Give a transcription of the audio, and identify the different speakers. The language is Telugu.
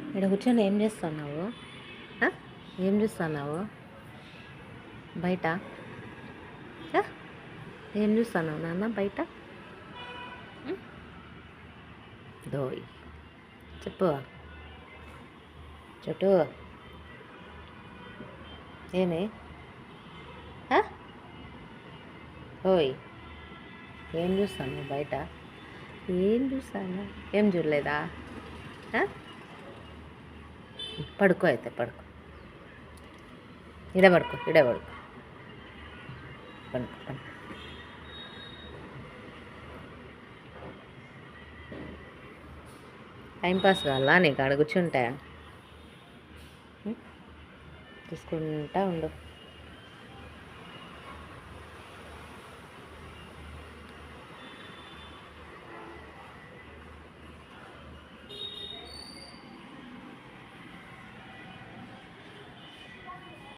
Speaker 1: ఇక్కడ కూర్చొని ఏం చేస్తున్నావు? ఏం చూస్తున్నావు బయట? ఏం చూస్తున్నావు నాన్న బయట? దోయ్ చెప్పు చుట్టూ ఏమి? ఓయ్ ఏం చూస్తాను బయట? ఏం చూస్తాను? ఏం చూడలేదా? పడుకో అయితే పడుకో, ఇడే పడుకో పడుకో పడుకో. టైంపాస్ కావాలా నీకు? ఆడ కూర్చుంటా చూసుకుంటా ఉండు.